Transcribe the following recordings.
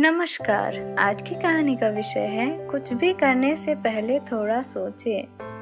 नमस्कार। आज की कहानी का विषय है कुछ भी करने से पहले थोड़ा सोचे।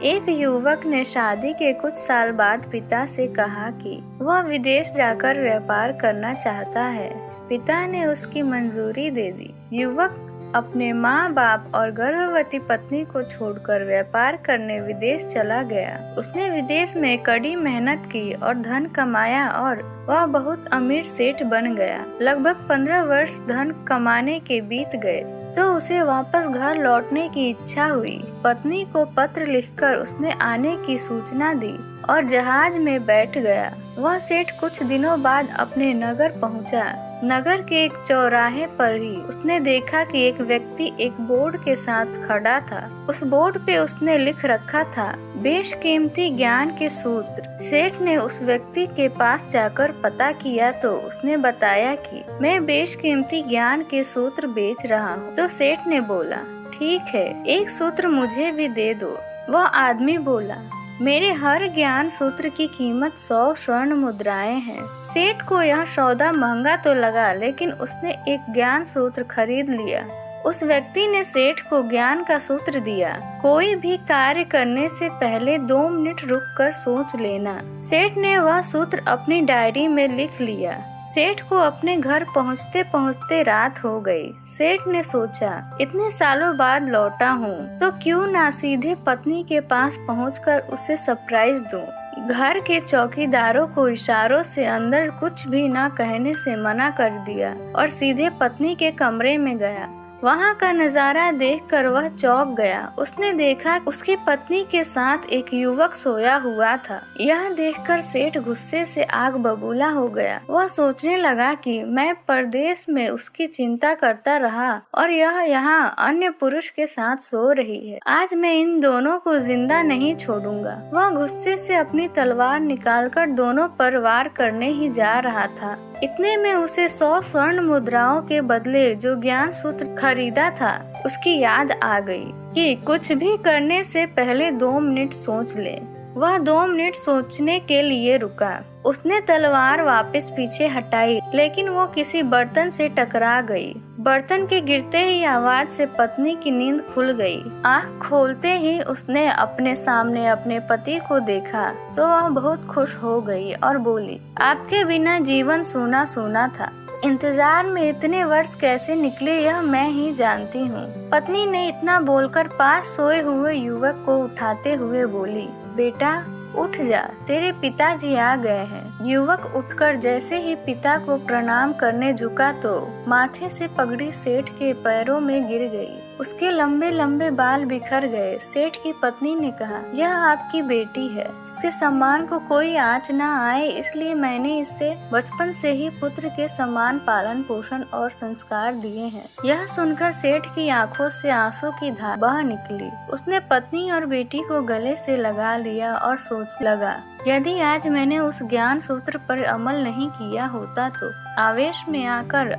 एक युवक ने शादी के कुछ साल बाद पिता से कहा कि वह विदेश जाकर व्यापार करना चाहता है। पिता ने उसकी मंजूरी दे दी। युवक अपने माँ बाप और गर्भवती पत्नी को छोड़कर व्यापार करने विदेश चला गया। उसने विदेश में कड़ी मेहनत की और धन कमाया और वह बहुत अमीर सेठ बन गया। लगभग 15 वर्ष धन कमाने के बीत गए तो उसे वापस घर लौटने की इच्छा हुई। पत्नी को पत्र लिखकर उसने आने की सूचना दी और जहाज में बैठ गया। वह सेठ कुछ दिनों बाद अपने नगर पहुंचा। नगर के एक चौराहे पर ही उसने देखा कि एक व्यक्ति एक बोर्ड के साथ खड़ा था। उस बोर्ड पे उसने लिख रखा था, बेशकीमती ज्ञान के सूत्र। सेठ ने उस व्यक्ति के पास जाकर पता किया तो उसने बताया कि मैं बेशकीमती ज्ञान के सूत्र बेच रहा हूँ। तो सेठ ने बोला, ठीक है, एक सूत्र मुझे भी दे दो। वह आदमी बोला, मेरे हर ज्ञान सूत्र की कीमत 100 स्वर्ण मुद्राएं हैं। सेठ को यह सौदा महंगा तो लगा, लेकिन उसने एक ज्ञान सूत्र खरीद लिया। उस व्यक्ति ने सेठ को ज्ञान का सूत्र दिया, कोई भी कार्य करने से पहले 2 मिनट रुककर सोच लेना। सेठ ने वह सूत्र अपनी डायरी में लिख लिया। सेठ को अपने घर पहुंचते पहुंचते रात हो गई। सेठ ने सोचा, इतने सालों बाद लौटा हूँ तो क्यों ना सीधे पत्नी के पास पहुंचकर उसे सरप्राइज दूं। घर के चौकीदारों को इशारों से अंदर कुछ भी न कहने से मना कर दिया और सीधे पत्नी के कमरे में गया। वहाँ का नजारा देखकर वह चौंक गया। उसने देखा उसकी पत्नी के साथ एक युवक सोया हुआ था। यह देखकर सेठ गुस्से से आग बबूला हो गया। वह सोचने लगा कि मैं परदेश में उसकी चिंता करता रहा और यह यहाँ अन्य पुरुष के साथ सो रही है। आज मैं इन दोनों को जिंदा नहीं छोड़ूंगा। वह गुस्से से अपनी तलवार निकालकर दोनों पर वार करने ही जा रहा था। इतने में उसे 100 स्वर्ण मुद्राओं के बदले जो ज्ञान सूत्र खरीदा था उसकी याद आ गई कि कुछ भी करने से पहले 2 मिनट सोच ले। वह 2 मिनट सोचने के लिए रुका। उसने तलवार वापस पीछे हटाई, लेकिन वो किसी बर्तन से टकरा गई। बर्तन के गिरते ही आवाज से पत्नी की नींद खुल गई। आँख खोलते ही उसने अपने सामने अपने पति को देखा तो वह बहुत खुश हो गई और बोली, आपके बिना जीवन सूना सूना था। इंतजार में इतने वर्ष कैसे निकले यह मैं ही जानती हूँ। पत्नी ने इतना बोलकर पास सोए हुए युवक को उठाते हुए बोली, बेटा उठ जा, तेरे पिताजी आ गए हैं। युवक उठकर जैसे ही पिता को प्रणाम करने झुका तो माथे से पगड़ी सेठ के पैरों में गिर गई। उसके लंबे लंबे बाल बिखर गए। सेठ की पत्नी ने कहा, यह आपकी बेटी है, इसके सम्मान को कोई आँच न आए इसलिए मैंने इसे बचपन से ही पुत्र के समान पालन पोषण और संस्कार दिए हैं। यह सुनकर सेठ की आंखों से आंसू की धार बह निकली। उसने पत्नी और बेटी को गले से लगा लिया और सोच लगा, यदि आज मैंने उस ज्ञान सूत्र पर अमल नहीं किया होता तो आवेश में आकर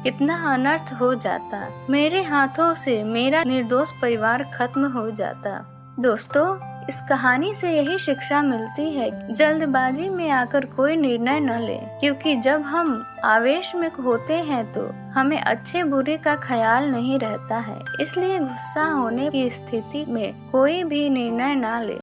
कितना अनर्थ हो जाता। मेरे हाथों से मेरा निर्दोष परिवार खत्म हो जाता। दोस्तों, इस कहानी से यही शिक्षा मिलती है, जल्दबाजी में आकर कोई निर्णय न ले, क्योंकि जब हम आवेश में होते हैं तो हमें अच्छे बुरे का ख्याल नहीं रहता है। इसलिए गुस्सा होने की स्थिति में कोई भी निर्णय न ले।